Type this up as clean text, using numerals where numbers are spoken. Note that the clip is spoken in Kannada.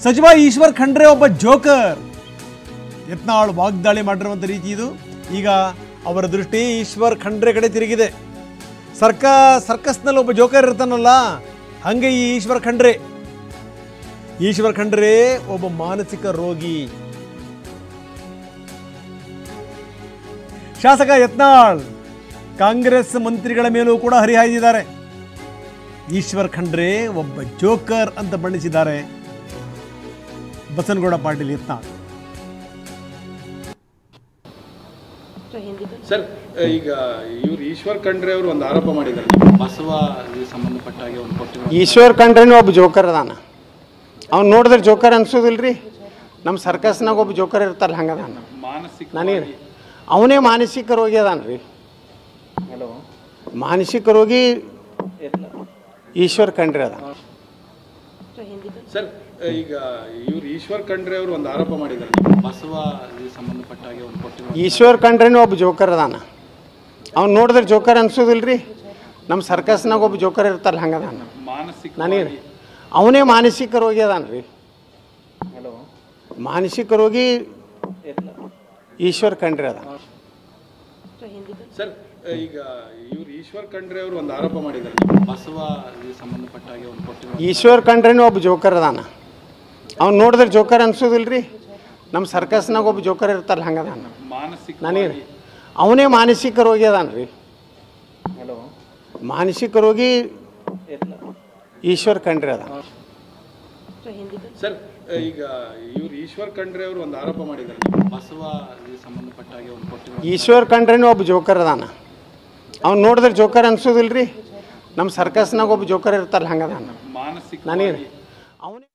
ಸಚಿವ ಈಶ್ವರ್ ಖಂಡ್ರೆ ಒಬ್ಬ ಜೋಕರ್. ಯತ್ನಾಳ್ ವಾಗ್ದಾಳಿ ಮಾಡಿರುವಂಥ ರೀತಿ ಇದು. ಈಗ ಅವರ ದೃಷ್ಟಿ ಈಶ್ವರ್ ಖಂಡ್ರೆ ಕಡೆ ತಿರುಗಿದೆ. ಸರ್ಕಸ್ನಲ್ಲಿ ಒಬ್ಬ ಜೋಕರ್ ಇರ್ತಾನಲ್ಲ, ಹಂಗೆ ಈ ಈಶ್ವರ್ ಖಂಡ್ರೆ ಒಬ್ಬ ಮಾನಸಿಕ ರೋಗಿ. ಶಾಸಕ ಯತ್ನಾಳ್ ಕಾಂಗ್ರೆಸ್ ಮಂತ್ರಿಗಳ ಮೇಲೂ ಕೂಡ ಹರಿಹಾಯ್ದಿದ್ದಾರೆ. ಈಶ್ವರ್ ಖಂಡ್ರೆ ಒಬ್ಬ ಜೋಕರ್ ಅಂತ ಬಣ್ಣಿಸಿದ್ದಾರೆ ಬಸನಗೌಡ ಪಾಟೀಲ್ ಯತ್ನಾಳ್. ಸರ್, ಈಗ ಇವರು ಈಶ್ವರ್ ಖಂಡ್ರೆ ಅವರು ಒಂದು ಆರೋಪ ಮಾಡಿದ್ದಾರೆ, ಬಸವ ಸಂಬಂಧಪಟ್ಟ ಹಾಗೆ ಒಂದು ಕೊಟ್ಟಿರೋ. ಈಶ್ವರ್ ಖಂಡ್ರೆನೂ ಒಬ್ಬ ಜೋಕರ್ ಅದಾನ. ಅವ್ನು ನೋಡಿದ್ರೆ ಜೋಕರ್ ಅನ್ಸೋದಿಲ್ರಿ. ನಮ್ಮ ಸರ್ಕಸ್ನಾಗ ಒಬ್ಬ ಜೋಕರ್ ಇರ್ತಾರಲ್ಲ ಹಂಗದಾನ. ನನಗೆ ಅವನೇ ಮಾನಸಿಕ ರೋಗಿ ಅದಾನ್ರಿ. ಮಾನಸಿಕ ರೋಗಿ ಈಶ್ವರ್ ಖಂಡ್ರೆ ಅದ. ಸರ್, ಈಗ ಇವರು ಈಶ್ವರ್ ಖಂಡ್ರೆ ಅವರು ಒಂದು ಆರೋಪ ಮಾಡಿದ್ದಾರೆ, ಬಸವ ಸಂಬಂಧಪಟ್ಟ ಹಾಗೆ ಒಂದು ಕೊಟ್ಟಿರೋ. ಈಶ್ವರ್ ಖಂಡ್ರೆನೂ ಒಬ್ಬ ಜೋಕರ್ ಅದಾನ. ಅವ್ನು ನೋಡಿದ್ರೆ ಜೋಕರ್ ಅನ್ಸೋದಿಲ್ರಿ. ನಮ್ಮ ಸರ್ಕಸ್ನಾಗ ಒಬ್ಬ ಜೋಕರ್ ಇರ್ತಾರಲ್ಲ ಹಂಗದಾನ. ನನಗೆ ಅವನೇ ಮಾನಸಿಕ ರೋಗಿ ಅದಾನ್ರಿ. ಮಾನಸಿಕ ರೋಗಿ ಈಶ್ವರ್ ಖಂಡ್ರೆ ಅದ. ಸರ್, ಈಗ ಇವರು ಈಶ್ವರ್ ಖಂಡ್ರೆ ಅವರು ಒಂದು ಆರೋಪ ಮಾಡಿದ್ದಾರೆ, ಬಸವ ಸಂಬಂಧಪಟ್ಟ ಹಾಗೆ ಒಂದು ಕೊಟ್ಟಿರೋ. ಈಶ್ವರ್ ಖಂಡ್ರೆನೂ ಒಬ್ಬ ಜೋಕರ್ ಅದಾನ. ಅವ್ನು ನೋಡಿದ್ರೆ ಜೋಕರ್ ಅನ್ಸೋದಿಲ್ರಿ. ನಮ್ಮ ಸರ್ಕಸ್ನಾಗ ಒಬ್ಬ ಜೋಕರ್ ಇರ್ತಾರಲ್ಲ ಹಂಗದಾನ. ನನಗೆ ಅವನೇ ಮಾನಸಿಕ ರೋಗಿ ಅದಾನ್ರಿ. ಮಾನಸಿಕ ರೋಗಿ ಈಶ್ವರ್ ಖಂಡ್ರೆ ಅದ. ಸರ್, ಈಗ ಇವರು ಈಶ್ವರ್ ಖಂಡ್ರೆ ಅವರು ಒಂದು ಆರೋಪ ಮಾಡಿದ್ದಾರೆ, ಬಸವ ಸಂಬಂಧಪಟ್ಟ ಹಾಗೆ ಒಂದು ಕೊಟ್ಟಿರೋ. ಈಶ್ವರ್ ಖಂಡ್ರೆನೂ ಒಬ್ಬ ಜೋಕರ್ ಅದಾನ. ಅವ್ನು ನೋಡಿದ್ರೆ ಜೋಕರ್ ಅನ್ಸೋದಿಲ್ರಿ. ನಮ್ಮ ಸರ್ಕಸ್ನಾಗ ಒಬ್ಬ ಜೋಕರ್ ಇರ್ತಾರಲ್ಲ ಹಂಗದಾನ. ನನಗೆ ಅವನೇ